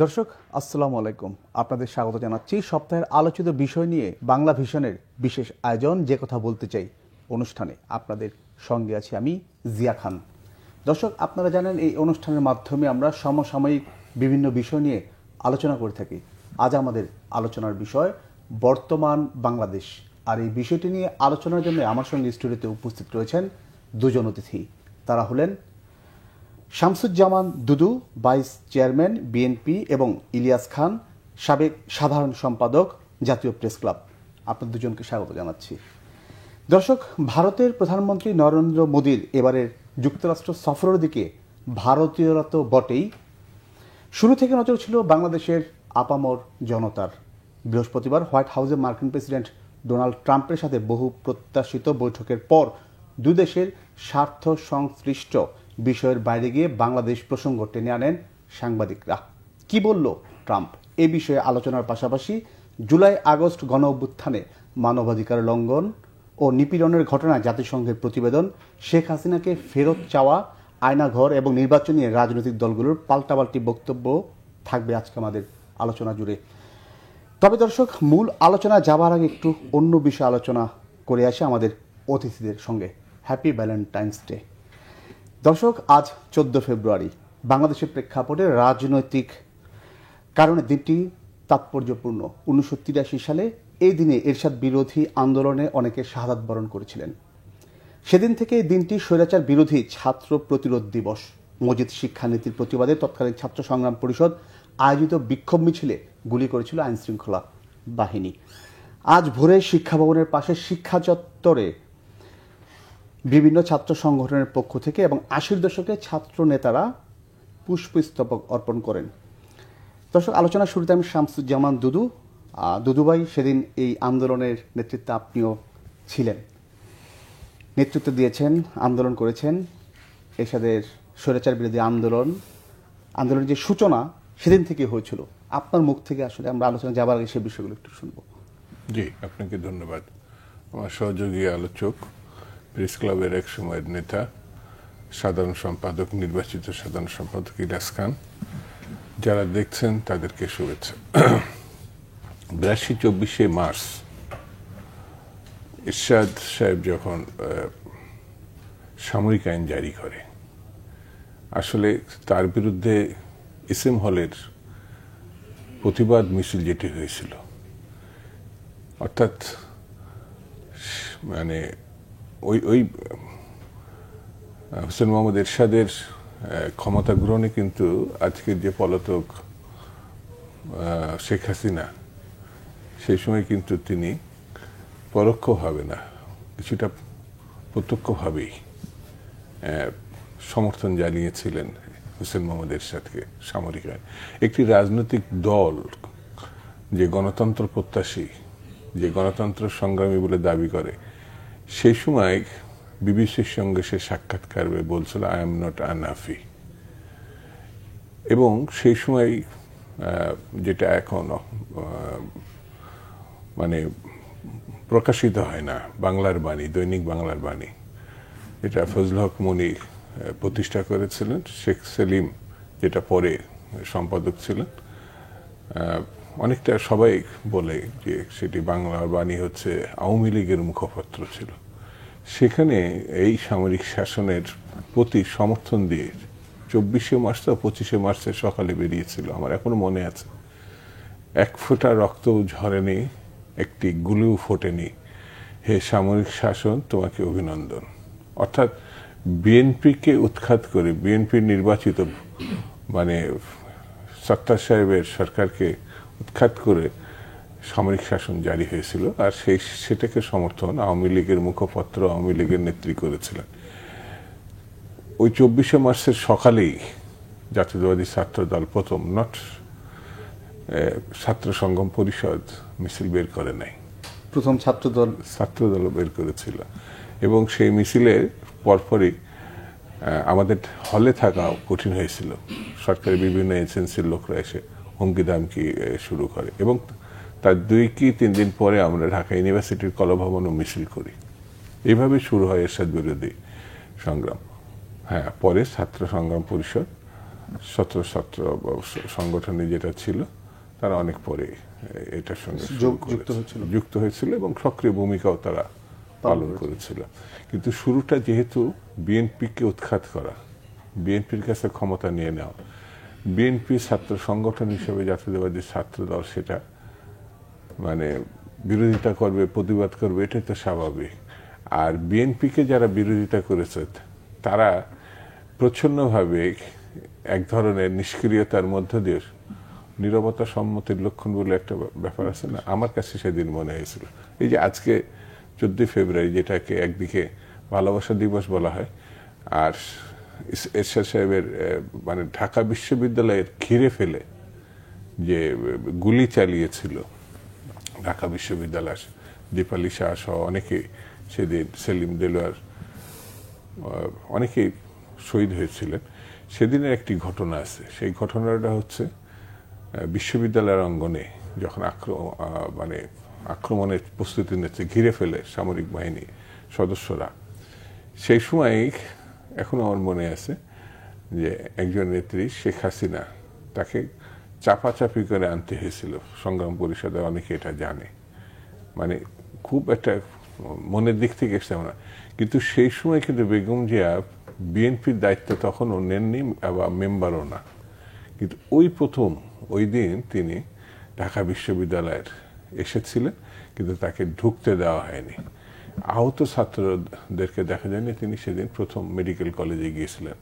দর্শক আসসালামু আলাইকুম, আপনাদের স্বাগত জানাচ্ছি সপ্তাহের আলোচিত বিষয় নিয়ে বাংলা ভিশনের বিশেষ আয়োজন যে কথা বলতে চাই অনুষ্ঠানে। আপনাদের সঙ্গে আছি আমি জিয়া খান। দর্শক, আপনারা জানেন এই অনুষ্ঠানের মাধ্যমে আমরা সমসাময়িক বিভিন্ন বিষয় নিয়ে আলোচনা করে থাকি। আজ আমাদের আলোচনার বিষয় বর্তমান বাংলাদেশ। আর এই বিষয়টি নিয়ে আলোচনার জন্য আমার সঙ্গে স্টুডিওতে উপস্থিত রয়েছেন দুজন অতিথি। তারা হলেন শামসুজ্জামান দুদু, ভাইস চেয়ারম্যান বিএনপি, এবং ইলিয়াস খান, সাবেক সাধারণ সম্পাদক, জাতীয় প্রেস ক্লাব। আপনাদের দুজনকে স্বাগত জানাচ্ছি। দর্শক, ভারতের প্রধানমন্ত্রী নরেন্দ্র মোদীর এবারের যুক্তরাষ্ট্র সফরের দিকে ভারতীয়রা তো বটেই, শুরু থেকে নজর ছিল বাংলাদেশের আপামর জনতার। বৃহস্পতিবার হোয়াইট হাউসে মার্কিন প্রেসিডেন্ট ডোনাল্ড ট্রাম্পের সাথে বহু প্রত্যাশিত বৈঠকের পর দুই দেশের স্বার্থ সংশ্লিষ্ট বিষয়ের বাইরে গিয়ে বাংলাদেশ প্রসঙ্গ টেনে আনেন সাংবাদিকরা। কি বলল ট্রাম্প, এ বিষয়ে আলোচনার পাশাপাশি জুলাই আগস্ট গণ অভ্যুত্থানে মানবাধিকার লঙ্ঘন ও নিপীড়নের ঘটনায় জাতিসংঘের প্রতিবেদন, শেখ হাসিনাকে ফেরত চাওয়া, আয়নাঘর এবং নির্বাচন নিয়ে রাজনৈতিক দলগুলোর পাল্টাপাল্টি বক্তব্য থাকবে আজকে আমাদের আলোচনা জুড়ে। তবে দর্শক, মূল আলোচনা যাবার আগে একটু অন্য বিষয়ে আলোচনা করে আসে আমাদের অতিথিদের সঙ্গে। Happy Valentine's day. দর্শক, আজ 14 ফেব্রুয়ারি। বাংলাদেশের প্রেক্ষাপটে রাজনৈতিক কারণে দিনটি তাৎপর্যপূর্ণ। 1983 সালে এই দিনে এরশাদ বিরোধী আন্দোলনে অনেকে শাহাদাত বরণ করেছিলেন। সেদিন থেকে এই দিনটি স্বৈরাচার বিরোধী ছাত্র প্রতিরোধ দিবস। মজিদ শিক্ষানীতির প্রতিবাদে তৎকালীন ছাত্র সংগ্রাম পরিষদ আয়োজিত বিক্ষোভ মিছিলে গুলি করেছিল আইনশৃঙ্খলা বাহিনী। আজ ভোরে শিক্ষা ভবনের পাশে শিক্ষা চত্বরে বিভিন্ন ছাত্র সংগঠনের পক্ষ থেকে এবং 80-র দশকে ছাত্র নেতারা পুষ্পস্তবক অর্পণ করেন। দর্শক, আলোচনার শুরুতে আমি শামসুজ্জামান দুদুভাই, সেদিন এই আন্দোলনের নেতৃত্বে আপনিও ছিলেন, নেতৃত্ব দিয়েছেন, আন্দোলন করেছেন। এরশাদের স্বৈরাচার বিরোধী আন্দোলনের যে সূচনা সেদিন থেকে হয়েছিল, আপনার মুখ থেকে আসলে আমরা আলোচনা যাবার আগে সে বিষয়গুলো একটু শুনবো। জি, আপনাকে ধন্যবাদ। আমার সহযোগী আলোচক, প্রেস ক্লাবের এক সময়ের নেতা, সাধারণ সম্পাদক, নির্বাচিত সাধারণ সম্পাদক ইলিয়াস খান, যারা দেখছেন তাদেরকে শুভেচ্ছা। 24শে মার্চ এরশাদ সাহেব যখন সামরিক আইন জারি করে, আসলে তার বিরুদ্ধে এসএম হলের প্রতিবাদ মিছিল যেটি হয়েছিল, অর্থাৎ মানে ওই হোসেন মোহাম্মদ এরশাদের ক্ষমতা গ্রহণে কিন্তু আজকের যে পলাতক শেখ হাসিনা, সেই সময় কিন্তু তিনি পরোক্ষভাবে না, কিছুটা প্রত্যক্ষভাবেই সমর্থন জানিয়েছিলেন হোসেন মোহাম্মদ এরশাদকে সামরিক আইন। একটি রাজনৈতিক দল যে গণতন্ত্র প্রত্যাশী, যে গণতন্ত্র সংগ্রামী বলে দাবি করে, সেই সময় বিবিসির সঙ্গে সে সাক্ষাৎকার বলছিল আই এম নট আনাফি। এবং সেই সময় যেটা এখন মানে প্রকাশিত হয় না, বাংলার বাণী, দৈনিক বাংলার বাণী, এটা ফজল হক মনি প্রতিষ্ঠা করেছিলেন। শেখ সেলিম, যেটা পরে সম্পাদক ছিলেন, অনেকটা সবাই বলে যে সেটি বাংলার বাণী হচ্ছে আওয়ামী লীগের মুখপত্র ছিল। সেখানে এই সামরিক শাসনের প্রতি সমর্থন দিয়ে 24শে মার্চ তো 25শে মার্চের সকালে বেরিয়েছিল, আমার এখনো মনে আছে, এক ফোঁটা রক্তও ঝরেনি, একটি গুলিও ফোটেনি, হে সামরিক শাসন তোমাকে অভিনন্দন। অর্থাৎ বিএনপিকে উৎখাত করে, বিএনপির নির্বাচিত মানে সত্তার সাহেবের সরকারকে উৎখাত করে সামরিক শাসন জারি হয়েছিল। আর সেটাকে সমর্থন আওয়ামী লীগের মুখপত্র, আওয়ামী লীগের নেত্রী করেছিলেন। ওই 24শে মার্চের সকালেই জাতীয়তাবাদী ছাত্র দল প্রথম, নট ছাত্র সংগ্রাম পরিষদ, মিছিল বের করে নাই, প্রথম ছাত্রদল বের করেছিল। এবং সেই মিছিলের পরপরই আমাদের হলে থাকাও কঠিন হয়েছিল। সরকারের বিভিন্ন এজেন্সির লোকরা এসে হুমকি দামকি শুরু করে, এবং তার 2 কি 3 দিন পরে আমরা ঢাকা ইউনিভার্সিটির কলাভবনও মিছিল করি। এইভাবে শুরু হয় এরশাদ বিরোধী সংগ্রাম। হ্যাঁ, পরে ছাত্র সংগ্রাম পরিষদ ছাত্র সংগঠনে যেটা ছিল তারা অনেক পরে এটার সঙ্গে যুক্ত হয়েছিল এবং সক্রিয় ভূমিকাও তারা পালন করেছিল। কিন্তু শুরুটা যেহেতু বিএনপিকে উৎখাত করা, বিএনপির কাছে ক্ষমতা নিয়ে নেওয়া, বিএনপি ছাত্র সংগঠন হিসেবে জাতীয়তাবাদী ছাত্র দল সেটা মানে বিরোধিতা করবে, প্রতিবাদ করবে, এটাই তো স্বাভাবিক। আর বিএনপিকে যারা বিরোধিতা করেছে তারা প্রচ্ছন্নভাবে এক ধরনের নিষ্ক্রিয়তার মধ্য দিয়ে নীরবতা সম্মতির লক্ষণ বলে একটা ব্যাপার আছে না, আমার কাছে সেদিন মনে হয়েছিল। এই যে আজকে 14 ফেব্রুয়ারি, যেটাকে একদিকে ভালোবাসা দিবস বলা হয়, আর এরশাদ সাহেবের মানে ঢাকা বিশ্ববিদ্যালয়ের ঘিরে ফেলে যে গুলি চালিয়েছিল ঢাকা বিশ্ববিদ্যালয়, দীপালি শাহ সহ অনেকেই সেদিন, সেলিম দেলোয়ার, অনেকেই শহীদ হয়েছিলেন। সেদিনের একটি ঘটনা আছে, সেই ঘটনাটা হচ্ছে বিশ্ববিদ্যালয়ের অঙ্গনে যখন মানে আক্রমণের প্রস্তুতি নিচ্ছে, ঘিরে ফেলে সামরিক বাহিনী সদস্যরা, সেই সময় এখন আমার মনে আছে যে একজন নেত্রী শেখ হাসিনা, তাকে চাপাচাপি করে আনতে হয়েছিল সংগ্রাম পরিষদে, অনেকে এটা জানে, মানে খুব একটা মনের দিক থেকে এসছে না। কিন্তু সেই সময় কিন্তু বেগম জিয়া বিএনপির দায়িত্ব তখনও নেননি, আবার মেম্বারও না। কিন্তু ওই প্রথম ওই দিন তিনি ঢাকা বিশ্ববিদ্যালয়ের এসেছিলেন, কিন্তু তাকে ঢুকতে দেওয়া হয়নি। আহত ছাত্রদেরকে দেখা যায়নি, তিনি সেদিন প্রথম মেডিকেল কলেজে গিয়েছিলেন।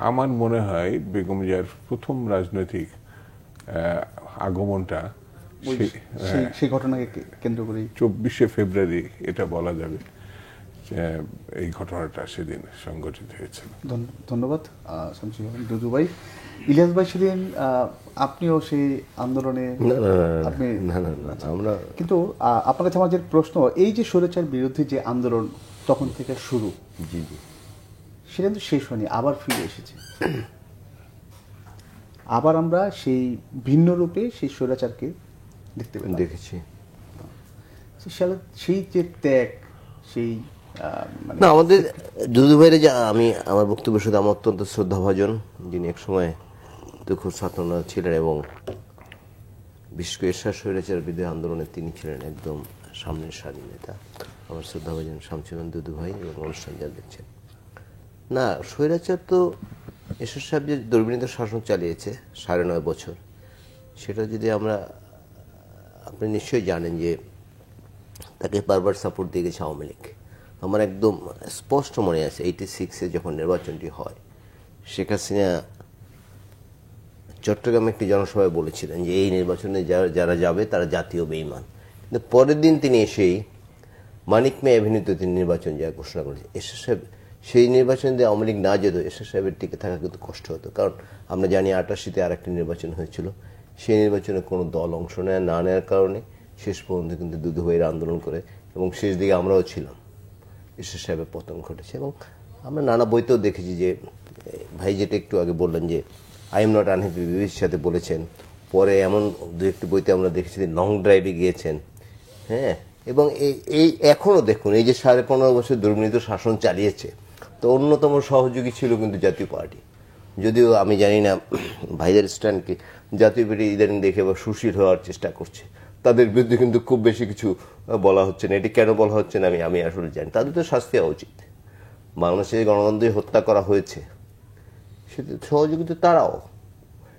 আমার মনে হয় বেগম জিয়ার প্রথম রাজনৈতিক আগমনটা সেই ঘটনাকে কেন্দ্র করে 24 ফেব্রুয়ারি এটা বলা যাবে, এই ঘটনাটা সেদিন সংঘটিত হয়েছিল। ধন্যবাদ শামসুল হক দুদু ভাই। ইলিয়াস ভাই, সেদিন আপনিও সেই আন্দোলনে আপনি আমরা, কিন্তু আপনার কাছে আমার যে প্রশ্ন, এই যে স্বৈরাচার বিরুদ্ধে যে আন্দোলন তখন থেকে শুরু, জি জি, সেটা কিন্তু শেষ হয়নি, আবার ফিরে এসেছে। আবার আমরা সেই ভিন্ন রূপে সেই স্বৈরাচারকে দেখেছি। সেই যে ত্যাগ, সেই না, আমাদের দুদু ভাইয়ের যে, আমি আমার বক্তব্য শুধু আমার অত্যন্ত শ্রদ্ধাভাজন, যিনি এক সময় দুঃখ ছাত্র ছিলেন এবং বিশেষ করে এরশাদ স্বৈরাচার বিরোধী আন্দোলনে তিনি ছিলেন একদম সামনের সারি নেতা। আমার শ্রদ্ধাভাজন শামসুল দুদু ভাই এবং অনুষ্ঠান যা দেখছেন, না স্বৈরাচার তো এরশাদ সাহেব যে দুর্বিনীত শাসন চালিয়েছে 9.5 বছর, সেটা যদি আমরা, আপনি নিশ্চয়ই জানেন যে তাকে বারবার সাপোর্ট দিয়ে গেছে আওয়ামী লীগ। আমার একদম স্পষ্ট মনে আছে 86-এ যখন নির্বাচনটি হয়, শেখ হাসিনা চট্টগ্রামে একটি জনসভায় বলেছিলেন যে এই নির্বাচনে যারা যাবে তারা জাতীয় বেঈমান। কিন্তু পরের দিন তিনি এসেই মানিক মিয়া অ্যাভিনিউতে তিনি নির্বাচন যাওয়ার ঘোষণা করেছেন। এরশাদ সাহেব সেই নির্বাচনে দিয়ে আওয়ামী লীগ না যেত, এরশাদ সাহেবের টিকে থাকা কিন্তু কষ্ট হতো। কারণ আমরা জানি 88-তে আরেকটি নির্বাচন হয়েছিল, সেই নির্বাচনে কোনো দল অংশ না নেওয়ার কারণে শেষ পর্যন্ত কিন্তু দুদু ভাইয়ের আন্দোলন করে এবং শেষ দিকে আমরাও ছিলাম, এরশাদ সাহেবের পতন ঘটেছে। এবং আমরা নানা বইতেও দেখেছি যে ভাই যেটা একটু আগে বললেন যে আই এম নট আনহ্যাপি বিবিসির সাথে বলেছেন, পরে এমন দু একটি বইতে আমরা দেখেছি লং ড্রাইভে গিয়েছেন। হ্যাঁ, এবং এই এখনও দেখুন এই যে 15.5 বছর দুর্নীতি শাসন চালিয়েছে, তো অন্যতম সহযোগী ছিল কিন্তু জাতীয় পার্টি। যদিও আমি জানি না ভাইদের স্ট্যান্ডকে জাতীয় পার্টি ইদানিং দেখে বা সুশীল হওয়ার চেষ্টা করছে, তাদের বিরুদ্ধে কিন্তু খুব বেশি কিছু বলা হচ্ছে না। এটি কেন বলা হচ্ছে না আমি আসলে জানি, তাদের তো শাস্তি হওয়া উচিত। বাংলাদেশে গণতন্ত্রে হত্যা করা হয়েছে, সেটা সহযোগিতা তারাও,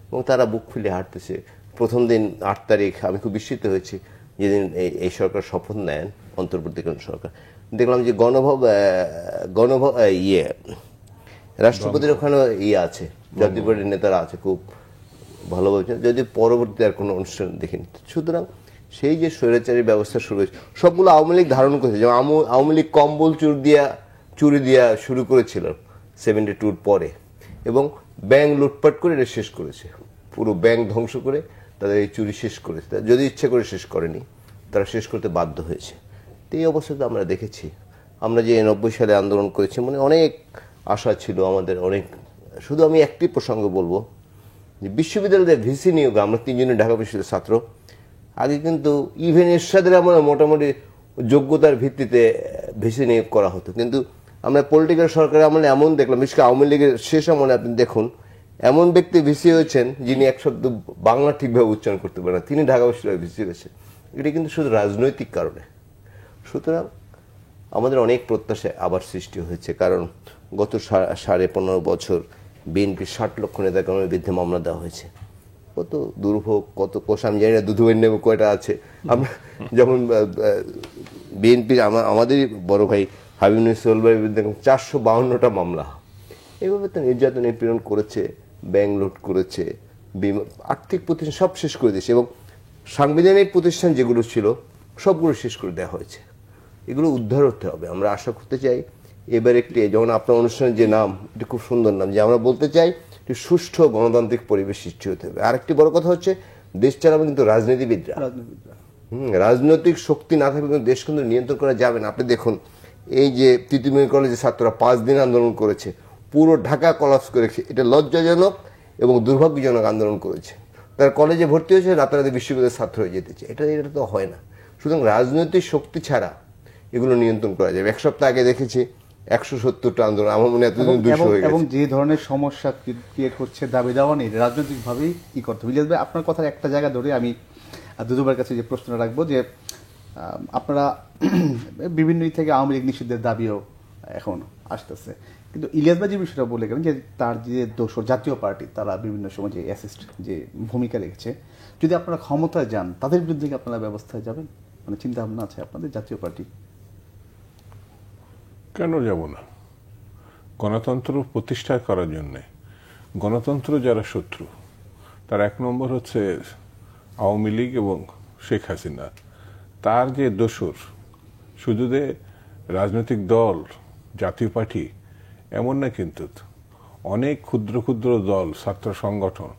এবং তারা বুক ফুলে হাঁটতেছে। প্রথম দিন 8 তারিখ আমি খুব বিস্মিত হয়েছি, যেদিন এই সরকার শপথ নেন, অন্তর্বর্তীকালীন সরকার, দেখলাম যে রাষ্ট্রপতির ওখানে আছে, জাতীয় পার্টির নেতারা আছে, খুব ভালোভাবে, যদি পরবর্তী আর কোনো অনুষ্ঠান দেখিনি। সুতরাং সেই যে স্বৈরাচারী ব্যবস্থা শুরু হয়েছে, সবগুলো আওয়ামী লীগ ধারণ করেছে। যেমন আওয়ামী লীগ কম্বল চুরি দিয়া শুরু করেছিল 72-র পরে, এবং ব্যাংক লুটপাট করে এটা শেষ করেছে, পুরো ব্যাংক ধ্বংস করে তাদের এই চুরি শেষ করেছে। যদি ইচ্ছে করে শেষ করেনি, তারা শেষ করতে বাধ্য হয়েছে। তো এই অবস্থাতে আমরা দেখেছি, আমরা যে 90 সালে আন্দোলন করেছি, মানে অনেক আশা ছিল আমাদের, অনেক। শুধু আমি একটি প্রসঙ্গ বলবো যে বিশ্ববিদ্যালয়ের ভিসি নিয়োগ, আমরা 3 জনের ঢাকা বিশ্ববিদ্যালয়ের ছাত্র, আগে কিন্তু ইভেন এরশাদের আমরা মোটামুটি যোগ্যতার ভিত্তিতে ভিসি নিয়োগ করা হতো। কিন্তু আমরা পলিটিক্যাল সরকারের আমলে এমন দেখলাম, বিশেষ করে আওয়ামী লীগের শেষ আমলে আপনি দেখুন এমন ব্যক্তি ভিসি হয়েছেন যিনি এক শব্দ বাংলা ঠিকভাবে উচ্চারণ করতে পারেন না, তিনি ঢাকা বিশ্ববিদ্যালয়ে ভিসি হয়েছেন। এটা কিন্তু শুধু রাজনৈতিক কারণে। সুতরাং আমাদের অনেক প্রত্যাশা আবার সৃষ্টি হয়েছে, কারণ গত 15.5 বছর বিএনপির 60 লক্ষ নেতাকর্মীর বিরুদ্ধে মামলা দেওয়া হয়েছে। কত দুর্ভোগ, কত কোষ, আমি জানি না দুধুবের নেবে কয়টা আছে। আমরা যেমন বিএনপির আমাদের বড় ভাই হাবিব সোহেলের বিরুদ্ধে 452টা মামলা। এইভাবে তো নির্যাতন নিপীড়ন করেছে, ব্যাংক লুট করেছে, আর্থিক প্রতিষ্ঠান সব শেষ করে দিয়েছে, এবং সাংবিধানিক প্রতিষ্ঠান যেগুলো ছিল সবগুলো শেষ করে দেওয়া হয়েছে। এগুলো উদ্ধার হতে হবে। আমরা আশা করতে চাই এবার একটি, যেমন আপনার অনুষ্ঠানের যে নাম, এটা খুব সুন্দর নাম, যে আমরা বলতে চাই একটি সুষ্ঠু গণতান্ত্রিক পরিবেশ সৃষ্টি হতে হবে। আরেকটি বড় কথা হচ্ছে দেশ চালাবে কিন্তু রাজনীতিবিদরা। রাজনৈতিক শক্তি না থাকলে কিন্তু দেশ কিন্তু নিয়ন্ত্রণ করা যাবে না। আপনি দেখুন, এই যে তিতুমির কলেজের ছাত্ররা 5 দিন আন্দোলন করেছে, পুরো ঢাকা কলাপস করেছে। এটা লজ্জাজনক এবং দুর্ভাগ্যজনক আন্দোলন করেছে। তার কলেজে ভর্তি হয়েছে, রাতারাতি বিশ্ববিদ্যালয়ের ছাত্র হয়ে যেতেছে। এটা তো হয় না। সুতরাং রাজনৈতিক শক্তি ছাড়া এগুলো নিয়ন্ত্রণ করা যাবে। এক সপ্তাহ আগে দেখেছি 170টা আন্দোলন, আমার মনে হয় 200 হয়ে গেছে। এবং যে ধরনের সমস্যা ক্রিয়েট হচ্ছে, দাবি দাওয়া নেই, রাজনৈতিকভাবেই কি করতে হবে। ইলিয়াস ভাই, আপনার কথার একটা জায়গা ধরে আমি দুদুবার কাছে যে প্রশ্নটা রাখবো, যে আপনারা বিভিন্ন থেকে আওয়ামী লীগ নিষিদ্ধের দাবিও এখন আসতেছে, কিন্তু ইলিয়াস ভাই যে বিষয়টা বলে গেলেন যে তার যে দোসর জাতীয় পার্টি, তারা বিভিন্ন সময় যে অ্যাসিস্ট যে ভূমিকা রেখেছে, যদি আপনারা ক্ষমতায় যান তাদের বিরুদ্ধে কি আপনারা ব্যবস্থায় যাবেন? মানে চিন্তা ভাবনা আছে আপনাদের জাতীয় পার্টি? কেন যাব না? গণতন্ত্র প্রতিষ্ঠা করার জন্যে, গণতন্ত্র যারা শত্রু, তার 1 নম্বর হচ্ছে আওয়ামী লীগ এবং শেখ হাসিনা। তার যে দোসর, শুধু যে রাজনৈতিক দল, জাতীয় পার্টি এমন না, কিন্তু অনেক ক্ষুদ্র ক্ষুদ্র দল, ছাত্র সংগঠন,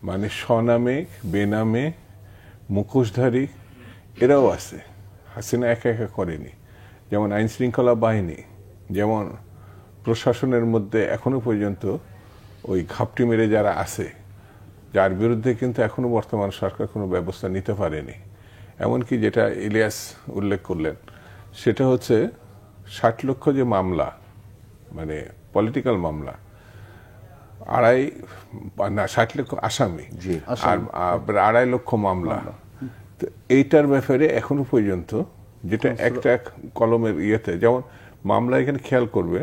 মানে স্বনামে বেনামে মুখোশধারী, এরাও আছে। হাসিনা একা একা করেনি। যেমন আইন শৃঙ্খলা বাহিনী, যেমন প্রশাসনের মধ্যে এখনো পর্যন্ত ওই ঘাপটি মেরে যারা আছে, যার বিরুদ্ধে কিন্তু এখনো বর্তমান সরকার কোনো ব্যবস্থা নিতে পারেনি। এমনকি যেটা ইলিয়াস উল্লেখ করলেন, সেটা হচ্ছে 60 লক্ষ যে মামলা, মানে পলিটিক্যাল মামলা, 60 লক্ষ আসামি, আর 2.5 লক্ষ মামলা। তো এইটার ব্যাপারে এখনো পর্যন্ত, যেটা একটা কলমের ইয়েতে, যেমন মামলা এখানে খেয়াল করবে,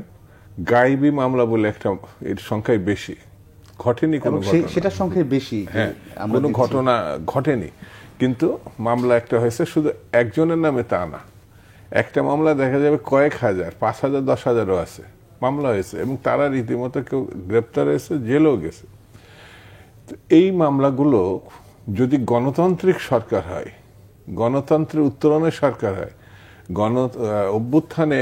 গায়েবী মামলা বলে একটা, এর সংখ্যায় বেশি, ঘটেনি কোনো ঘটনা, সেটার সংখ্যায় বেশি, হ্যাঁ, কোনো ঘটনা ঘটেনি, কিন্তু মামলা একটা হয়েছে। শুধু একজনের নামে তা না, একটা মামলা দেখা যাবে কয়েক হাজার, 5,000 10,000ও আছে মামলা হয়েছে, এবং তারা রীতিমতো কেউ গ্রেপ্তার হয়েছে, জেলেও গেছে। এই মামলাগুলো যদি গণতান্ত্রিক সরকার হয়, গণতন্ত্রের উত্তরণের সরকার হয়, অভ্যুত্থানে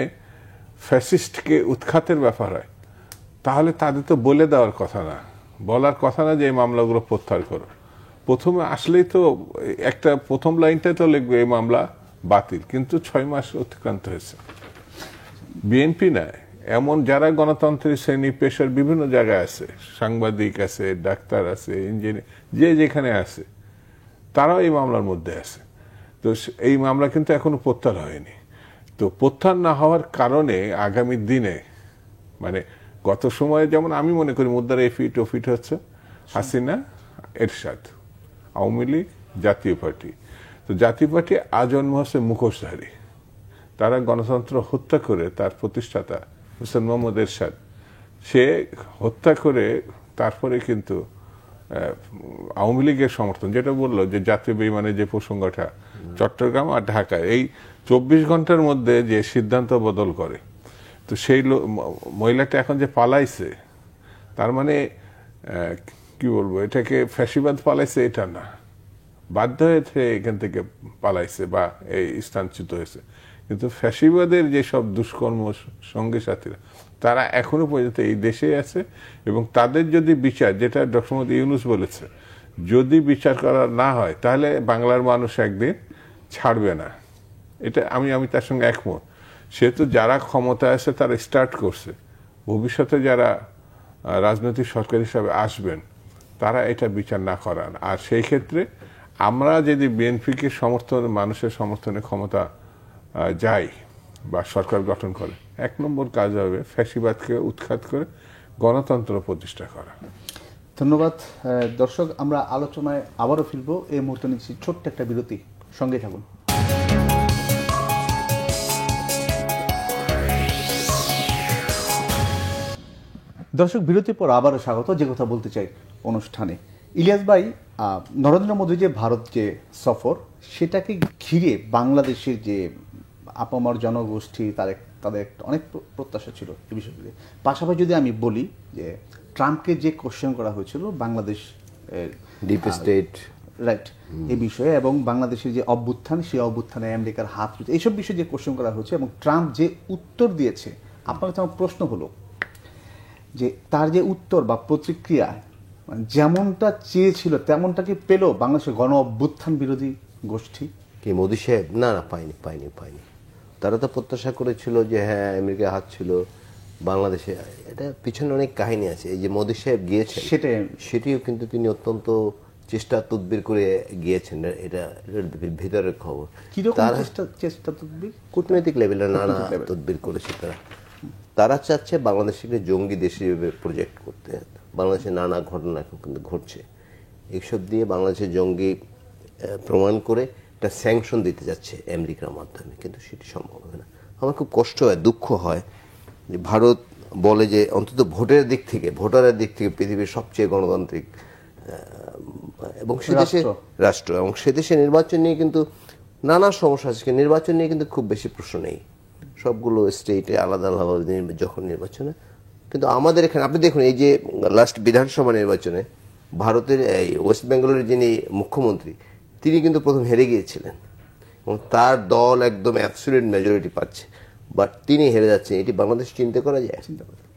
ফ্যাসিস্টকে উৎখাতের ব্যাপার হয়, তাহলে তাদের তো বলে দেওয়ার কথা না, বলার কথা না যে এই মামলাগুলো প্রত্যাহার করো। প্রথমে আসলেই তো একটা প্রথম লাইনটাই তো লিখবে এই মামলা বাতিল, কিন্তু 6 মাস অতিক্রান্ত হয়েছে। বিএনপি না, এমন যারা গণতন্ত্রের শ্রেণী পেশার বিভিন্ন জায়গায় আছে, সাংবাদিক আছে, ডাক্তার আছে, ইঞ্জিনিয়ার, যে যেখানে আছে, তারাও এই মামলার মধ্যে আছে। তো এই মামলা কিন্তু এখনো প্রত্যাহার হয়নি। তো প্রত্যাহার না হওয়ার কারণে আগামী দিনে, মানে গত সময়ে যেমন আমি মনে করি মুদ্রার এফিট ওফিট হচ্ছে হাসিনা, এরশাদ, আওয়ামী লীগ, জাতীয় পার্টি। তো জাতীয় পার্টি আজন্ম হচ্ছে মুখোশধারী। তারা গণতন্ত্র হত্যা করে, তার প্রতিষ্ঠাতা হোসেন মোহাম্মদ এরশাদ, সে হত্যা করে তারপরে কিন্তু আওয়ামী লীগের সমর্থন, যেটা বললো যে জাতীয় বেইমানের যে প্রসঙ্গটা, চট্টগ্রাম আর ঢাকা, এই 24 ঘন্টার মধ্যে যে সিদ্ধান্ত বদল করে। তো সেই মহিলাটা এখন যে পালাইছে, তার মানে কি বলবো, এটাকে ফ্যাসিবাদ পালাইছে এটা না, বাধ্য হয়েছে এখান থেকে পালাইছে বা এই স্থানচ্যুত হয়েছে। কিন্তু ফ্যাসিবাদের যেসব দুষ্কর্ম সঙ্গী সাথীরা, তারা এখনো পর্যন্ত এই দেশেই আছে, এবং তাদের যদি বিচার, যেটা ডক্টর মোহাম্মদ ইউনূস বলেছে, যদি বিচার করা না হয় তাহলে বাংলার মানুষ একদিন ছাড়বে না। এটা আমি তার সঙ্গে একমত। সেহেতু যারা ক্ষমতায় আছে তারা স্টার্ট করছে, ভবিষ্যতে যারা রাজনৈতিক সরকার হিসাবে আসবেন তারা এটা বিচার না করান। আর সেই ক্ষেত্রে আমরা যদি বিএনপিকে সমর্থনে, মানুষের সমর্থনে ক্ষমতা যাই বা সরকার গঠন করে, 1 নম্বর কাজ হবে ফ্যাসিবাদকে উৎখাত করে গণতন্ত্র প্রতিষ্ঠা করা। ধন্যবাদ দর্শক, আমরা আলোচনায় আবারও ফিরবো। এই মুহূর্তে নিচ্ছি ছোট্ট একটা বিরতি, সঙ্গে থাকুন। দর্শক, বিরতির পর আবারও স্বাগত যে কথা বলতে চাই অনুষ্ঠানে। ইলিয়াস ভাই, নরেন্দ্র মোদী যে ভারত যে সফর, সেটাকে ঘিরে বাংলাদেশের যে আপামর জনগোষ্ঠী তাদের অনেক প্রত্যাশা ছিল এই বিষয়গুলি। পাশাপাশি যদি আমি বলি যে ট্রাম্পকে যে কোশ্চেন করা হয়েছিল বাংলাদেশ ডিপ স্টেট রাইট এই বিষয়ে, এবং বাংলাদেশের যে অভ্যুত্থান, সেই অভ্যুত্থানে আমেরিকার হাত, এইসব বিষয়ে যে কোশ্চেন করা হয়েছে এবং ট্রাম্প যে উত্তর দিয়েছে, আপনার কাছে আমার প্রশ্ন হলো যে তার যে উত্তর বা প্রতিক্রিয়া যেমনটা চেয়েছিল তেমনটা কি পেল বাংলাদেশের গণ অভ্যুত্থান বিরোধী গোষ্ঠী? কি মোদী সাহেব? না, পাইনি। তারা তো প্রত্যাশা করেছিল যে হ্যাঁ আমেরিকার হাত ছিল বাংলাদেশে। এটা পিছনে অনেক কাহিনী আছে। এই যে মোদী সাহেব গিয়েছেন, সেটিও কিন্তু তিনি অত্যন্ত চেষ্টা তদবির করে গিয়েছেন। এটা ভিতরের খবর। চেষ্টা তদবির কূটনৈতিক লেভেলে নানা তদবির করেছে তারা চাচ্ছে বাংলাদেশকে জঙ্গি দেশ হিসেবে প্রজেক্ট করতে। বাংলাদেশে নানা ঘটনা এখন কিন্তু ঘটছে, এইসব দিয়ে বাংলাদেশের জঙ্গি প্রমাণ করে একটা স্যাংশন দিতে যাচ্ছে আমেরিকার মাধ্যমে, কিন্তু সেটি সম্ভব হবে না। আমার খুব কষ্ট হয়, দুঃখ হয় যে ভারত বলে যে অন্তত ভোটারের দিক থেকে পৃথিবীর সবচেয়ে গণতান্ত্রিক এবং সে দেশে রাষ্ট্র, এবং সে দেশে নির্বাচন নিয়ে কিন্তু নানা সমস্যা আছে। নির্বাচন নিয়ে কিন্তু খুব বেশি প্রশ্ন নেই, সবগুলো স্টেটে আলাদা আলাদা যখন নির্বাচনে। কিন্তু আমাদের এখানে আপনি দেখুন, এই যে লাস্ট বিধানসভা নির্বাচনে ভারতের এই ওয়েস্ট বেঙ্গলের যিনি মুখ্যমন্ত্রী, তিনি কিন্তু প্রথম হেরে গিয়েছিলেন এবং তার দল একদম অ্যাবসলিউট মেজরিটি পাচ্ছে, বাট তিনি হেরে যাচ্ছেন। এটি বাংলাদেশ চিন্তা করা যায়?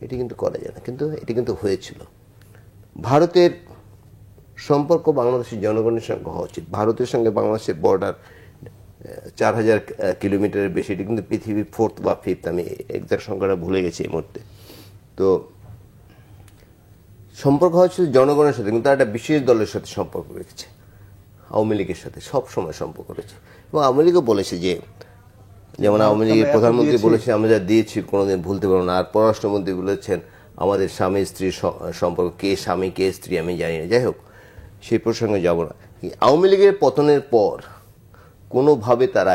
এটি কিন্তু করা যায় না, কিন্তু এটি কিন্তু হয়েছিল। ভারতের সম্পর্ক বাংলাদেশের জনগণের সঙ্গে হওয়া উচিত। ভারতের সঙ্গে বাংলাদেশের বর্ডার 4000 কিলোমিটারের বেশি, এটি কিন্তু পৃথিবীর 4th বা 5th, আমি এক্সাক্ট সংখ্যাটা ভুলে গেছি এই মুহূর্তে। তো সম্পর্ক হচ্ছে জনগণের সাথে, কিন্তু একটা বিশেষ দলের সাথে সম্পর্ক রেখেছে, আওয়ামী লীগের সাথে সব সময় সম্পর্ক রয়েছে। এবং আওয়ামী লীগও বলেছে যে, যেমন আওয়ামী লীগের প্রধানমন্ত্রী বলেছে আমরা যা দিয়েছি কোনোদিন ভুলতে পারবো না। আর পররাষ্ট্রমন্ত্রী বলেছেন আমাদের স্বামী স্ত্রীর সম্পর্ক, কে স্বামী কে স্ত্রী আমি জানি না, যাই হোক সেই প্রসঙ্গে যাব না। আওয়ামী লীগের পতনের পর কোনোভাবে তারা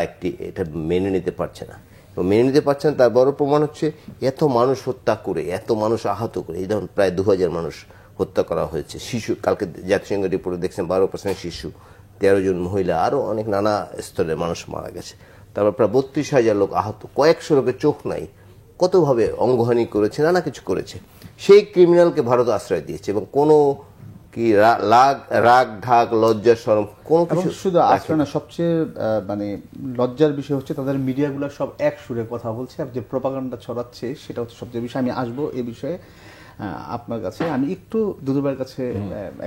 এটা মেনে নিতে পারছে না, মেনে নিতে পারছে না। তার বড় প্রমাণ হচ্ছে এত মানুষ হত্যা করে, এত মানুষ আহত করে, এই ধরুন প্রায় 2000 মানুষ হত্যা করা হয়েছে। শিশু, কালকে জাতিসংঘ রিপোর্টে দেখছেন 12% শিশু, 13 জন মহিলা, আরও অনেক নানা স্তরের মানুষ মারা গেছে। তারপর প্রায় 32,000 লোক আহত, কয়েকশো লোকের চোখ নাই, কতভাবে অঙ্গহানি করেছে, নানা কিছু করেছে। সেই ক্রিমিনালকে ভারত আশ্রয় দিয়েছে এবং কোনো কি রাগ ঢাক লজ্জা শরম কোনো কিছু শুধু আশ্রয় না, সবচেয়ে মানে লজ্জার বিষয় হচ্ছে তাদের মিডিয়াগুলো সব এক সুরে কথা বলছে, আর যে প্রপাগান্ডা ছড়াচ্ছে সেটা হচ্ছে সবচেয়ে বিষয়। আমি আসবো এই বিষয়ে আপনার কাছে। আমি একটু দুদুভাইয়ের কাছে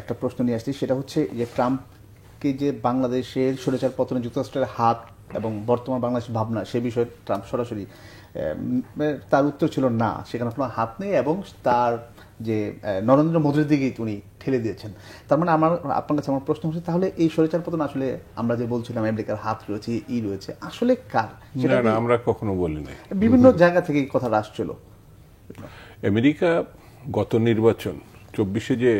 একটা প্রশ্ন নিয়ে আসছি, সেটা হচ্ছে যে ট্রাম্পকে যে বাংলাদেশের স্বৈরাচার পতনে যুক্তরাষ্ট্রের হাত এবং বর্তমান বাংলাদেশের ভাবনা, সে বিষয়ে ট্রাম্প সরাসরি তার উত্তর ছিল না, সেখানে কোনো হাত নেই, এবং তার যে নরেন্দ্র মোদীর দিকেই উনি ঠেলে দিয়েছেন। তার মানে আপনার কাছে আমার প্রশ্ন হচ্ছে, তাহলে এই স্বৈরাচার পতন আসলে আমরা যে বলছিলাম আমেরিকার হাত রয়েছে, রয়েছে, আসলে কার? সেটা আমরা কখনো বলি নাই। বিভিন্ন জায়গা থেকে এই কথাটা আসছিল। আমেরিকা গত নির্বাচন 24-এ যে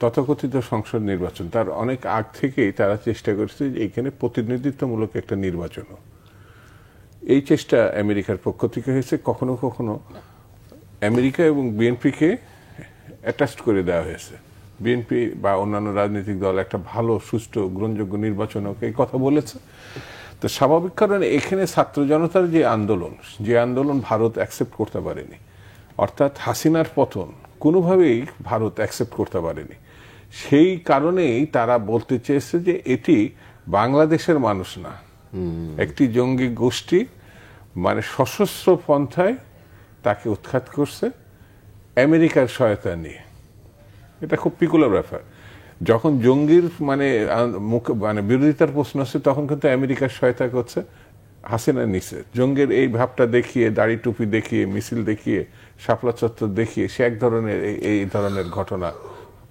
তথাকথিত সংসদ নির্বাচন, তার অনেক আগ থেকেই তারা চেষ্টা করেছে যে এখানে প্রতিনিধিত্বমূলক একটা নির্বাচন। এই চেষ্টা আমেরিকার পক্ষ থেকে হয়েছে। কখনো কখনো আমেরিকা এবং বিএনপিকে অ্যাটাচড করে দেওয়া হয়েছে। বিএনপি বা অন্যান্য রাজনৈতিক দল একটা ভালো সুষ্ঠু গ্রহণযোগ্য নির্বাচন এই কথা বলেছে। তো স্বাভাবিক কারণে এখানে ছাত্র জনতার যে আন্দোলন ভারত অ্যাকসেপ্ট করতে পারেনি, অর্থাৎ হাসিনার পতন কোনোভাবেই ভারত অ্যাকসেপ্ট করতে পারেনি। সেই কারণেই তারা বলতে চেয়েছে যে এটি বাংলাদেশের মানুষ না, একটি জঙ্গি গোষ্ঠী মানে সশস্ত্র পন্থায় তাকে উৎখাত করছে আমেরিকার সহায়তা নিয়ে। এটা খুব পিকুলার ব্যাপার। যখন জঙ্গির মানে বিরোধিতার প্রশ্ন আসছে, তখন কিন্তু আমেরিকার সহায়তা করছে হাসিনা নিছে। জঙ্গের এই ভাবটা দেখিয়ে, দাড়ি টুপি দেখিয়ে, মিছিল দেখিয়ে, শাপলা চত্বর দেখিয়ে সে এক ধরনের এই ধরনের ঘটনা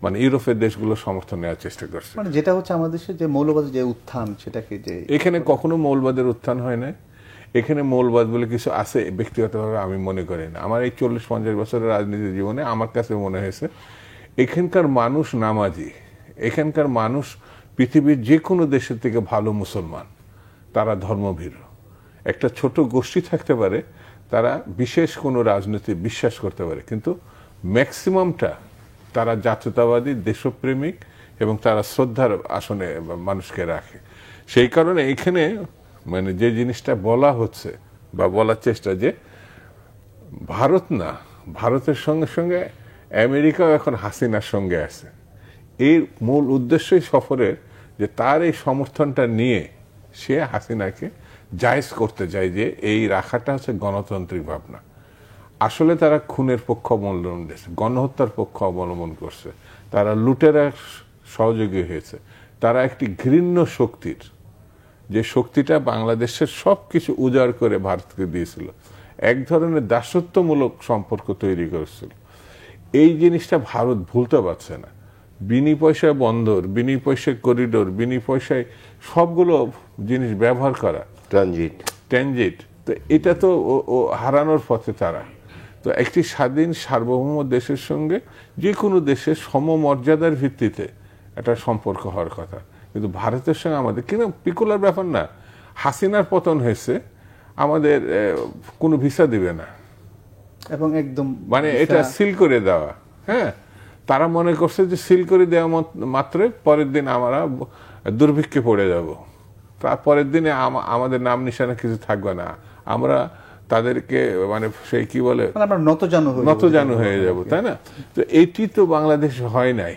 মানে ইউরোপের দেশগুলো সমর্থন নেওয়ার চেষ্টা করছে। মানে যেটা হচ্ছে আমাদের দেশে যে মৌলবাদের যে উত্থান, সেটাকে যে এখানে কখনো মৌলবাদের উত্থান হয় না। এখানে মৌলবাদ বলে কিছু আছে ব্যক্তিগতভাবে আমি মনে করি না। আমার এই 40-50 বছরের রাজনীতি জীবনে আমার কাছে মনে হয়েছে এখানকার মানুষ নামাজি, এখানকার মানুষ পৃথিবীর যে কোনো দেশের থেকে ভালো মুসলমান, তারা ধর্মভীরু। একটা ছোট গোষ্ঠী থাকতে পারে, তারা বিশেষ কোনো রাজনীতি বিশ্বাস করতে পারে, কিন্তু ম্যাক্সিমামটা তারা জাতীয়তাবাদী, দেশপ্রেমিক এবং তারা শ্রদ্ধার আসনে মানুষকে রাখে। সেই কারণে এখানে মানে যে জিনিসটা বলা হচ্ছে বা বলার চেষ্টা, যে ভারত না, ভারতের সঙ্গে সঙ্গে আমেরিকাও এখন হাসিনার সঙ্গে আছে। এর মূল উদ্দেশ্যই সফরের যে তার এই সমর্থনটা নিয়ে সে হাসিনাকে জায়েজ করতে চায় যে এই রাখাটা হচ্ছে গণতান্ত্রিক ভাবনা। আসলে তারা খুনের পক্ষ অবলম্বন দিয়েছে, গণহত্যার পক্ষ অবলম্বন করছে, তারা লুটেরা সহযোগী হয়েছে, তারা একটি ঘৃণ্য শক্তির, যে শক্তিটা বাংলাদেশের সব কিছু উজাড় করে ভারতকে দিয়েছিল, এক ধরনের দাসত্বমূলক সম্পর্ক তৈরি করেছিল। এই জিনিসটা ভারত ভুলতে পারছে না। বিনি পয়সায় বন্দর, বিনি পয়সায় করিডোর, বিনি পয়সায় সবগুলো জিনিস ব্যবহার করা, ট্রানজিট, তো এটা তো ও হারানোর পথে তারা। তো একটি স্বাধীন সার্বভৌম দেশের সঙ্গে যে কোনো দেশের সমমর্যাদার ভিত্তিতে একটা সম্পর্ক হওয়ার কথা, কিন্তু ভারতের সঙ্গে আমাদের কিন্তু পিকুলার ব্যাপার না। হাসিনার পতন হয়েছে, আমাদের কোনো ভিসা দিবে না, এবং একদম মানে এটা সিল করে দেওয়া। হ্যাঁ, তারা মনে করছে যে সিল করে দেওয়া মাত্র পরের দিন আমরা দুর্ভিক্ষে পড়ে যাব, তারপরের দিনে আমাদের নাম নিশানা কিছু থাকবে না, আমরা তাদেরকে মানে সেই কি বলে আমরা নতজানু হয়ে যাব, তাই না? তো এটি তো বাংলাদেশ হয় নাই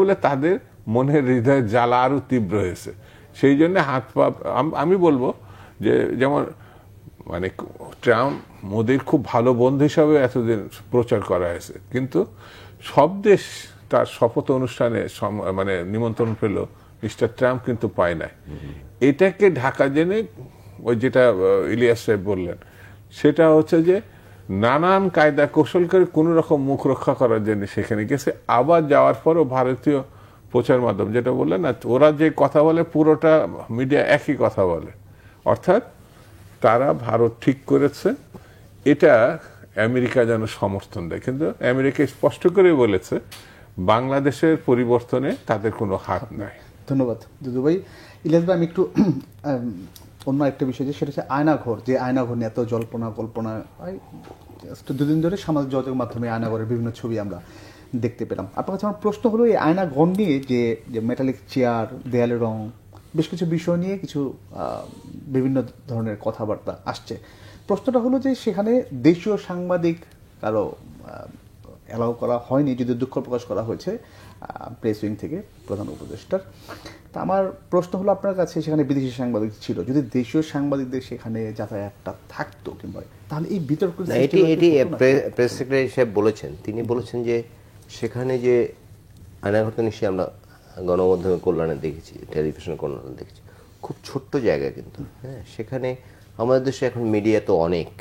বলে তাদের মনের হৃদয় জ্বালা আরো তীব্র হয়েছে। সেই জন্য হাত পা, আমি বলবো যে যেমন মানে ট্রাম্প মোদির খুব ভালো বন্ধু হিসাবে এতদিন প্রচার করা হয়েছে, কিন্তু সব দেশ তার শপথ অনুষ্ঠানে মানে নিমন্ত্রণ পেল, মিস্টার ট্রাম্প কিন্তু পায় নাই। এটাকে ঢাকা জেনে ওই যেটা ইলিয়াস সাহেব বললেন, সেটা হচ্ছে যে নানান কায়দা কৌশল করে কোন রকম মুখ রক্ষা করার জন্য সেখানে গেছে। আবার যাওয়ার পরও ভারতীয় প্রচার মাধ্যম যেটা বললেন না, ওরা যে কথা বলে পুরোটা মিডিয়া একই কথা বলে, অর্থাৎ তারা ভারত ঠিক করেছে, এটা আমেরিকা যেন সমর্থন দেয়। কিন্তু আমেরিকা স্পষ্ট করে বলেছে বাংলাদেশের পরিবর্তনে তাদের কোনো হাত নাই। ধন্যবাদ দুদু ভাই। ইলিয়াস ভাই, আমি একটু অন্য একটা বিষয়, সেটা হচ্ছে আয়নাঘর। যে আয়নাঘর নিয়ে এত জল্পনা কল্পনা, দুদিন ধরে সামাজিক যোগাযোগ মাধ্যমে আয়নাঘরের বিভিন্ন ছবি আমরা দেখতে পেলাম। আপনার কাছে আমার প্রশ্ন হলো, এই আয়নাঘর নিয়ে যে মেটালিক চেয়ার, দেয়ালের রং, বেশ কিছু বিষয় নিয়ে কিছু বিভিন্ন ধরনের কথাবার্তা আসছে। প্রশ্নটা হলো যে সেখানে দেশীয় সাংবাদিক কারো অ্যালাউ করা হয়নি, যদি দুঃখ প্রকাশ করা হয়েছে প্রেস উইং থেকে প্রধান উপদেষ্টার। তা আমার প্রশ্ন হলো আপনার কাছে, সেখানে বিদেশি সাংবাদিক ছিল, যদি দেশীয় সাংবাদিকদের সেখানে যাতায়াতটা থাকতো কিংবা, তাহলে এই বিতর্ক এটি প্রেস সেক্রেটারি সাহেব বলেছেন, তিনি বলেছেন যে সেখানে যে আয়নাঘরটা নিশ্চয়ই আমরা গণমাধ্যমে কল্যাণে দেখেছি, টেলিভিশনে কল্যাণে দেখেছি, খুব ছোট্ট জায়গা কিন্তু। হ্যাঁ, সেখানে আমাদের দেশে এখন মিডিয়া তো অনেক,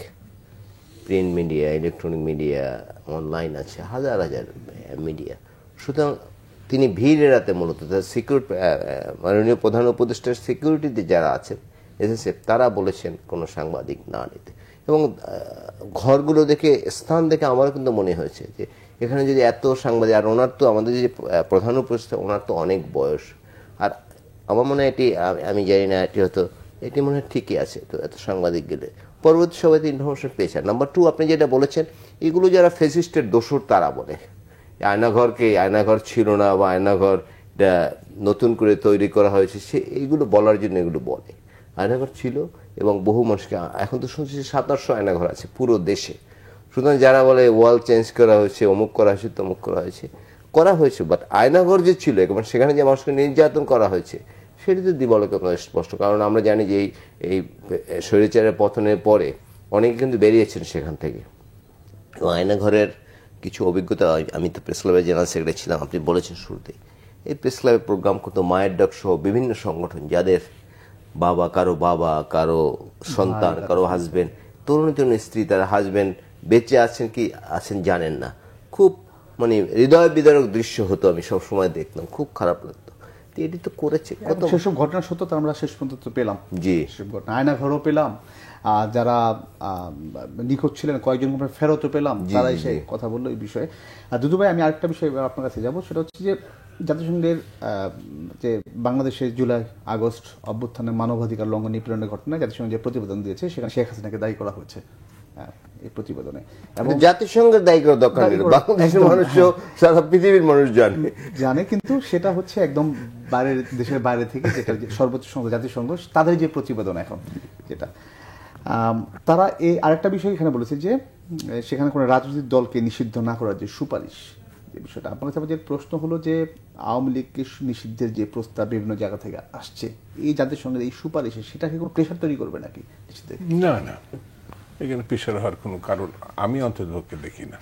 print media, electronic media, online আছে, হাজার হাজার মিডিয়া। সুতরাং তিনি ভিড় এড়াতে মূলত সিকিউরিটি, মাননীয় প্রধান উপদেষ্টার সিকিউরিটিতে যারা আছেন এসএসএফ, তারা বলেছেন কোনো সাংবাদিক না নিতে। এবং ঘরগুলো দেখে, স্থান দেখে আমারও কিন্তু মনে হয়েছে যে এখানে যদি এত সাংবাদিক, আর ওনার তো আমাদের যে প্রধান উপদেষ্টা, ওনার তো অনেক বয়স, আর আমার মনে হয় এটি, আমি জানি না, এটি মনে হয় ঠিকই আছে। তো এত সাংবাদিক গেলে পরবর্তী সবাই তো ইনফরমেশন পেয়েছেন। নাম্বার 2, আপনি যেটা বলেছেন, এগুলো যারা ফেসিস্টের দোসর তারা বলে আয়নাঘর ছিল না, বা আয়নাঘর নতুন করে তৈরি করা হয়েছে, সে এইগুলো বলার জন্য এগুলো বলে। আয়নাঘর ছিল এবং বহু মানুষকে, এখন তো শুনছি 700 আয়নাঘর আছে পুরো দেশে। সুতরাং যারা বলে ওয়াল চেঞ্জ করা হয়েছে, অমুক করা হয়েছে, তমুক করা হয়েছে, বাট আয়নাঘর যে ছিল এবং সেখানে যে মানুষকে নির্যাতন করা হয়েছে, সেটি তো দিবালোকে স্পষ্ট। কারণ আমরা জানি যে এই স্বৈরাচারের পতনের পরে অনেকে কিন্তু বেরিয়েছেন সেখান থেকে। এবং আয়নাঘরের কিছু অভিজ্ঞতা, আমি তো প্রেস ক্লাবের জেনারেল সেক্রেটারি ছিলাম, আপনি বলেছেন শুরুতেই, এই প্রেস ক্লাবের প্রোগ্রাম করতো মায়ের ডাক সহ বিভিন্ন সংগঠন, যাদের কারো সন্তান, কারো হাজবেন্ড, তরুণ স্ত্রী, তার হাজবেন্ড বেঁচে আছেন কি আছেন জানেন না। খুব মানে হৃদয় বিদারক দৃশ্য হতো, আমি সবসময় দেখতাম, খুব খারাপ লাগতো। এটি তো করেছে এবং সেসব ঘটনার সত্যতা আমরা শেষ পর্যন্ত তো পেলাম। জি, সেসব ঘটনা আয়নাঘরও পেলাম, যারা নিখোঁজ ছিলেন কয়েকজন ফেরতও পেলাম, তারা এসে কথা বললো এই বিষয়ে। আর দুদু ভাই, আমি আরেকটা বিষয় আপনার কাছে যাবো, সেটা হচ্ছে যে জাতিসংঘের যে বাংলাদেশের জুলাই আগস্ট অভ্যুত্থানের মানবাধিকার লঙ্ঘন নিপীড়নের ঘটনায় জাতিসংঘ যে প্রতিবেদন দিয়েছে, সেখানে শেখ হাসিনাকে দায়ী করা হয়েছে এই প্রতিবেদনে। এবং জাতিসংঘের দায়ী করার দরকার নেই, বাংলাদেশের মানুষও সারা পৃথিবীর মানুষ জানে, কিন্তু সেটা হচ্ছে একদম বাইরের দেশের বাইরে থেকে, যেটা সর্বোচ্চ সংঘ জাতিসংঘ, তাদের যে প্রতিবেদন এখন যেটা, তারা এই আরেকটা বিষয় এখানে বলেছে যে সেখানে কোনো রাজনৈতিক দলকে নিষিদ্ধ না করার যে সুপারিশ, যে বিষয়টা আপনার কাছে যে প্রশ্ন হলো যে আওয়ামী লীগকে নিষিদ্ধের যে প্রস্তাব বিভিন্ন জায়গা থেকে আসছে, এই জাতিসংঘের এই সুপারিশে সেটাকে কোনো প্রেশার তৈরি করবে নাকি নিষিদ্ধে? না না, এখানে প্রেশার হওয়ার কোনো কারণ আমি অন্ততপক্ষে দেখি না।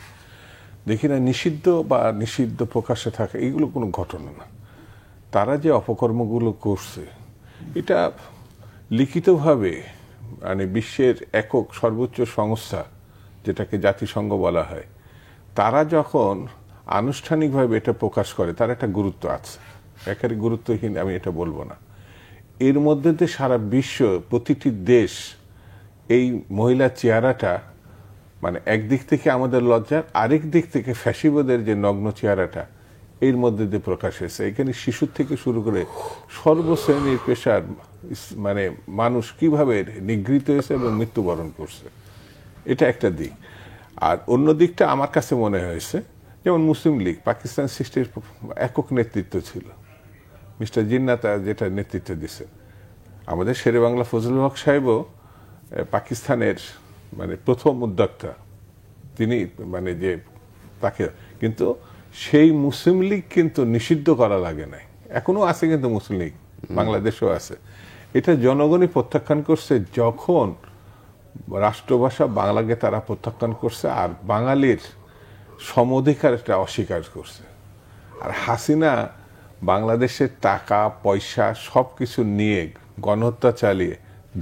নিষিদ্ধ বা নিষিদ্ধ প্রকাশ্যে থাকা এগুলো কোনো ঘটনা না। তারা যে অপকর্মগুলো করছে এটা লিখিতভাবে মানে বিশ্বের একক সর্বোচ্চ সংস্থা যেটাকে জাতিসংঘ বলা হয়, তারা যখন আনুষ্ঠানিকভাবে এটা প্রকাশ করে তার একটা গুরুত্ব আছে, একেবারে গুরুত্বহীন আমি এটা বলবো না। এর মধ্যে দিয়ে সারা বিশ্ব, প্রতিটি দেশ এই মহিলার চেহারাটা মানে একদিক থেকে আমাদের লজ্জার, আরেক দিক থেকে ফ্যাসিবাদের যে নগ্ন চেহারাটা এর মধ্যে দিয়ে প্রকাশ হয়েছে। এখানে শিশুর থেকে শুরু করে সর্বশ্রেণীর পেশার মানে মানুষ কিভাবে নিগৃহীত হয়েছে এবং মৃত্যুবরণ করছে, এটা একটা দিক। আর অন্য দিকটা আমার কাছে মনে হয়েছে, যেমন মুসলিম লীগ পাকিস্তান সৃষ্টির একক নেতৃত্ব ছিল মিস্টার জিন্নাহ, যেটা নেতৃত্ব দিছে। আমাদের শেরে বাংলা ফজলুল হক সাহেবও পাকিস্তানের মানে প্রথম উদ্যোক্তা, তিনি মানে যে তাকে, কিন্তু সেই মুসলিম লীগ কিন্তু নিষিদ্ধ করা লাগে নাই, এখনো আছে কিন্তু মুসলিম লীগ বাংলাদেশেও আছে। এটা জনগণই প্রত্যাখ্যান করছে যখন রাষ্ট্রভাষা বাংলাকে তারা প্রত্যাখ্যান করছে আর বাঙালির সমঅধিকারটা অস্বীকার করছে। আর হাসিনা বাংলাদেশের টাকা পয়সা সব কিছু নিয়ে গণহত্যা চালিয়ে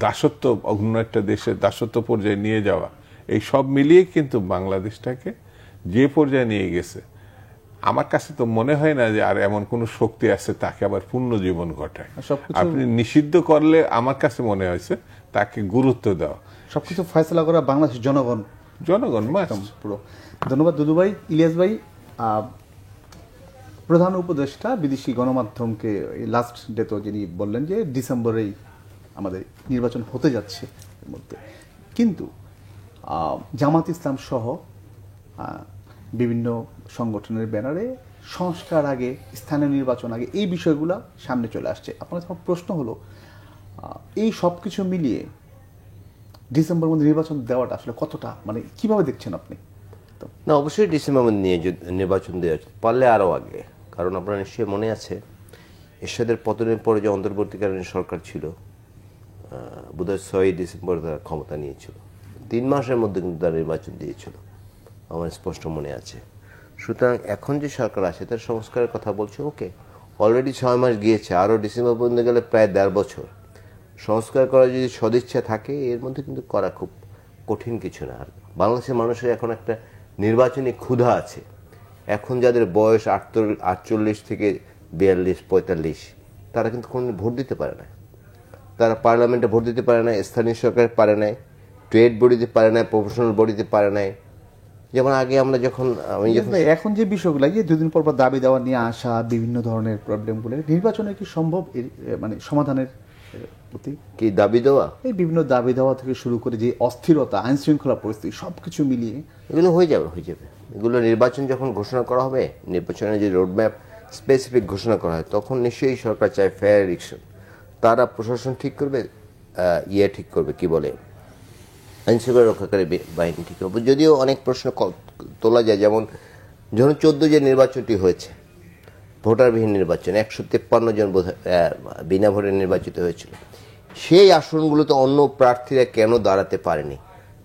দাসত্ব, অন্য একটা দেশের দাসত্ব পর্যায়ে নিয়ে যাওয়া, এই সব মিলিয়ে কিন্তু বাংলাদেশটাকে যে পর্যায়ে নিয়ে গেছে, আমার কাছে তো মনে হয় না যে আর এমন কোন শক্তি আছে তাকে আবার পূর্ণ জীবন ঘটায়। আপনি নিষিদ্ধ করলে আমার কাছে মনে হয়েছে তাকে গুরুত্ব দেওয়া, সবকিছু ফয়সলা করা বাংলাদেশের জনগণ পুরো। ধন্যবাদ দুদু ভাই। ইলিয়াস ভাই, প্রধান উপদেষ্টা বিদেশি গণমাধ্যমকে লাস্ট ডেতে যিনি বললেন যে ডিসেম্বরেই আমাদের নির্বাচন হতে যাচ্ছে এর মধ্যে, কিন্তু জামাত ইসলাম সহ বিভিন্ন সংগঠনের ব্যানারে সংস্কার আগে, স্থানীয় নির্বাচন আগে, এই বিষয়গুলো সামনে চলে আসছে। আপনার প্রশ্ন হলো এই সব কিছু মিলিয়ে ডিসেম্বর মধ্যে নির্বাচন দেওয়াটা আসলে কতটা, মানে কিভাবে দেখছেন আপনি? না, অবশ্যই ডিসেম্বর মধ্যে নির্বাচন দেওয়া পারলে আরও আগে, কারণ আপনার নিশ্চয়ই মনে আছে এরশাদের পতনের পরে যে অন্তর্বর্তীকালীন সরকার ছিল, বোধহয় 6 ডিসেম্বর তারা ক্ষমতা নিয়েছিল, 3 মাসের মধ্যে কিন্তু তারা নির্বাচন দিয়েছিল, আমার স্পষ্ট মনে আছে। সুতরাং এখন যে সরকার আছে তার সংস্কারের কথা বলছে, ওকে, অলরেডি 6 মাস গিয়েছে, আরও ডিসেম্বর পর্যন্ত গেলে প্রায় 1.5 বছর। সংস্কার করার যদি সদিচ্ছা থাকে এর মধ্যে কিন্তু করা খুব কঠিন কিছু না। আর বাংলাদেশের মানুষের এখন একটা নির্বাচনী ক্ষুধা আছে। এখন যাদের বয়স 48 থেকে 42-45, তারা কিন্তু কোনো ভোট দিতে পারে না, তারা পার্লামেন্টে ভোট দিতে পারে না, স্থানীয় সরকার পারে নাই, ট্রেড বডিতে পারে নাই, প্রফেশনাল বডিতে পারে নাই। যেমন আগে আমরা যখন এখন যে বিষয়গুলো, যে দুদিন পর পর দাবি দেওয়া নিয়ে আসা বিভিন্ন ধরনের প্রবলেমগুলো, নির্বাচনে কি সম্ভব মানে সমাধানের প্রতি কি দাবি দেওয়া, এই বিভিন্ন দাবি দেওয়া থেকে শুরু করে যে অস্থিরতা, আইন শৃঙ্খলা পরিস্থিতি সবকিছু মিলিয়ে এগুলো হয়ে যাবে। এগুলো নির্বাচন যখন ঘোষণা করা হবে, নির্বাচনের যে রোডম্যাপ স্পেসিফিক ঘোষণা করা হয়, তখন নিশ্চয়ই সরকার চায় ফেয়ার ইলেকশন। তারা প্রশাসন ঠিক করবে, ঠিক করবে, কি বলে, আইনশৃঙ্খলা রক্ষাকারী বাহিনী ঠিক করবে। যদিও অনেক প্রশ্ন তোলা যায়, যেমন যখন 14 যে নির্বাচনটি হয়েছে, ভোটারবিহীন নির্বাচন, 153 জন বিনা ভোটে নির্বাচিত হয়েছিল, সেই আসনগুলোতে অন্য প্রার্থীরা কেন দাঁড়াতে পারেনি,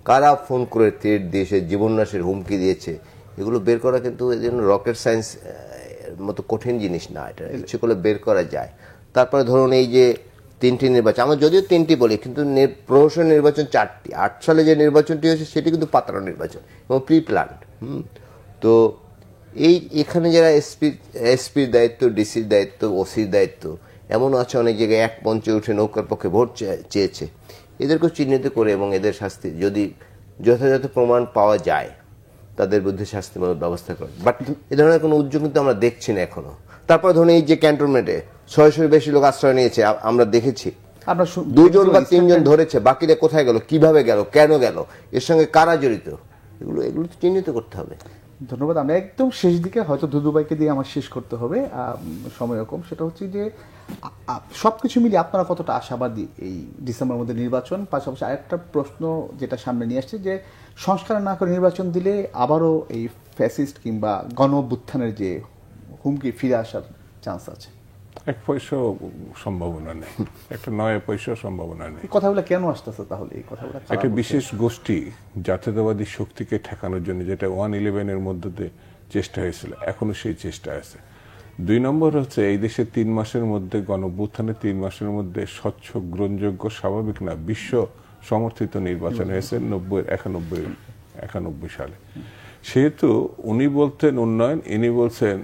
কারা ফোন করে থ্রেট দিয়েছে, জীবননাশের হুমকি দিয়েছে, এগুলো বের করা কিন্তু এই জন্য রকেট সায়েন্স মতো কঠিন জিনিস না, এটা ইচ্ছে করলে বের করা যায়। তারপরে ধরুন এই যে 3টি নির্বাচন, আমরা যদিও 3টি বলি, কিন্তু প্রহসন নির্বাচন 4টি। 8 সালে যে নির্বাচনটি হয়েছে সেটি কিন্তু পাতানো নির্বাচন এবং প্রি প্ল্যান্ড। তো এখানে যারা এসপির দায়িত্ব, ডিসির দায়িত্ব, ওসির দায়িত্ব, এমনও আছে অনেক জায়গায় এক মঞ্চে উঠে নৌকার পক্ষে ভোট চেয়েছে, এদেরকেও চিহ্নিত করে এবং এদের শাস্তি যদি যথাযথ প্রমাণ পাওয়া যায় তাদের বিরুদ্ধে শাস্তিমূলক ব্যবস্থা করে। বাট এ ধরনের কোনো উদ্যোগ কিন্তু আমরা দেখছি না এখনো। তারপর ধরুন এই যে ক্যান্টনমেন্টে 600-এর বেশি লোক আশ্রয় নিয়েছে, আমরা দেখেছি, আমরা 2 জন বা 3 জন ধরেছে, বাকিরা কোথায় গেল, কিভাবে গেল, কেন গেল, এর সঙ্গে কারা জড়িত, এগুলো তো চিহ্নিত করতে হবে। ধন্যবাদ। আমরা একদম শেষ দিকে, হয়তো দুদুভাইকে দিয়ে আমার শেষ করতে হবে, সময় কম। সেটা হচ্ছে যে সবকিছু মিলিয়ে আপনারা কতটা আশাবাদী এই ডিসেম্বরের মধ্যে নির্বাচন? পাশাপাশি আরেকটা প্রশ্ন যেটা সামনে নিয়ে আসছে যে সংস্কার না করে নির্বাচন দিলে আবারও এই ফ্যাসিস্ট কিংবা গণ অভ্যুত্থানের যে হুমকি ফিরে আসার চান্স আছে। 1 পয়সাও সম্ভাবনা নেই, একটা 9 পয়সাও সম্ভাবনা নেই। এই কথাগুলো কেন আসতেছে তাহলে? এই কথাগুলো একটা বিশেষ গোষ্ঠী জাতীয়তাবাদী শক্তিকে ঠেকানোর জন্য, যেটা 1/11-এর মধ্যে দিয়ে চেষ্টা হয়েছিল, এখনো সেই চেষ্টা আছে। 2 নম্বর হচ্ছে এই দেশে 3 মাসের মধ্যে গণঅভ্যুত্থানের 3 মাসের মধ্যে স্বচ্ছ, গ্রহণযোগ্য, স্বাভাবিক না, বিশ্ব সমর্থিত নির্বাচন হয়েছে 91 সালে। সেহেতু উনি বলতেন উন্নয়ন, ইনি বলছেন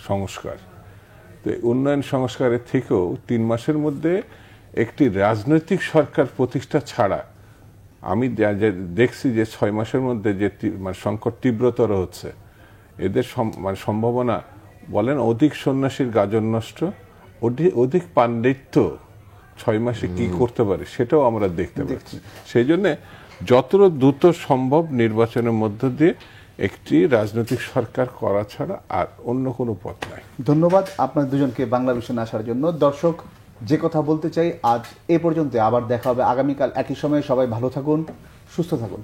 সংস্কার। তো উন্নয়ন সংস্কারের থেকেও 3 মাসের মধ্যে একটি রাজনৈতিক সরকার প্রতিষ্ঠা ছাড়া আমি দেখছি যে 6 মাসের মধ্যে যে সংকট তীব্রতর হচ্ছে, এদের সম্ভাবনা বলেন অধিক সন্ন্যাসীর গাজন নষ্ট, অধিক পাণ্ডিত্য 6 মাসে কি করতে পারে সেটাও আমরা দেখতে পাচ্ছি। সেই জন্য যতটা দ্রুত সম্ভব নির্বাচনের মধ্য দিয়ে একটি রাজনৈতিক সরকার করা ছাড়া আর অন্য কোনো পথ নাই। ধন্যবাদ আপনার দুজনকে বাংলা ভিশনে আসার জন্য। দর্শক, যে কথা বলতে চাই আজ এ পর্যন্ত, আবার দেখা হবে আগামীকাল একই সময়ে। সবাই ভালো থাকুন, সুস্থ থাকুন।